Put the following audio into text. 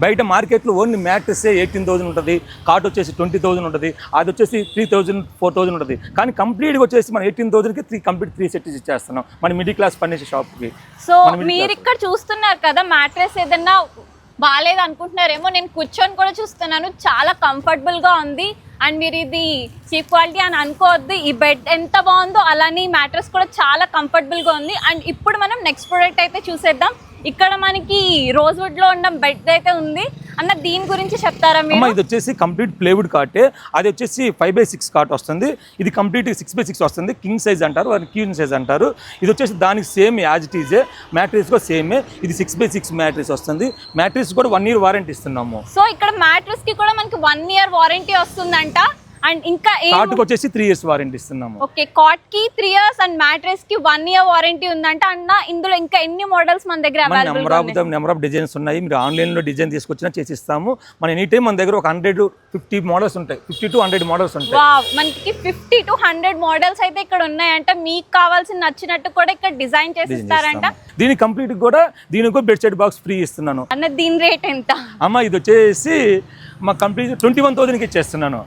బయట మార్కెట్లో only mattress 18,000 ఉంటుంది, కాట్ వచ్చేసి 20,000 ఉంటుంది, అది వచ్చేసి 3,000 4,000 ఉంటుంది. కానీ కంప్లీట్గా వచ్చేసి మనం 18,000కి కంప్లీట్ 3 సెట్స్ ఇచ్చేస్తున్నాం మన మిడిల్ క్లాస్ ఫర్నిచర్ షాప్కి. సో మీరు ఇక్కడ చూస్తున్నారు కదా, మ్యాట్రెస్ ఏదన్నా బాగాలేదు అనుకుంటున్నారేమో, నేను కూర్చొని కూడా చూస్తున్నాను, చాలా కంఫర్టబుల్గా ఉంది. అండ్ మీరు ఇది చీప్ క్వాలిటీ అని అనుకోవద్దు, ఈ బెడ్ ఎంత బాగుందో అలానే ఈ మ్యాట్రెస్ కూడా చాలా కంఫర్టబుల్గా ఉంది. అండ్ ఇప్పుడు మనం నెక్స్ట్ ప్రోడక్ట్ అయితే చూసేద్దాం. ఇక్కడ మనకి రోజ్వుడ్ లో ఉన్న బెడ్ అయితే ఉంది అన్న, దీని గురించి చెప్తారా మీరు? ఇది వచ్చేసి కంప్లీట్ ప్లేవుడ్ కాటే, అది వచ్చేసి 5x6 కాట్ వస్తుంది, ఇది కంప్లీట్ 6x6 వస్తుంది. కింగ్ సైజ్ అంటారు, అది క్వీన్ సైజ్ అంటారు. ఇది వచ్చేసి దానికి same as it EJ, mattress కూడా సేమే. ఇది 6x6 మ్యాట్రెస్ వస్తుంది. మ్యాట్రెస్ కూడా 1 year వారంటీ ఇస్తున్నాము. సో ఇక్కడ మ్యాట్రెస్ కి కూడా మనకి 1 year వారంటీ వస్తుందంట. అండ్ ఇంకా కాట్కి వచ్చేసి 3 years వారంటీ ఇస్తున్నాము. ఓకే, కాట్ కి 3 years అండ్ మ్యాట్రెస్ కి 1 year వారంటీ ఉందంట. అన్న ఇందులో ఇంకా ఎన్ని మోడల్స్ మన దగ్గర అవైలబుల్? నెంబర్ ఆఫ్ డిజైన్స్ ఉన్నాయి. మీరు ఆన్లైన్ లో డిజైన్ తీసుకొచ్చినా చేసిస్తాము. మన ఎనీ టైం మన దగ్గర ఒక 150 మోడల్స్ ఉంటాయి, 50 to 100 మోడల్స్ ఉంటాయి. వావ్, మనకి 50 to 100 మోడల్స్ అయితే ఇక్కడ ఉన్నాయంట. మీకు కావాల్సిన నచ్చినట్టు కూడా ఇక్కడ డిజైన్ చేసి ఇస్తారంట. దీని కంప్లీట్ కూడా దీనికి బెడ్ షీట్ బాక్స్ ఫ్రీ ఇస్తున్నాను. అన్న దీని రేట్ ఎంత? అమ్మ ఇది వచ్చేసి మా కంప్లీట్ 21,000కి ఇచ్చేస్తున్నాను.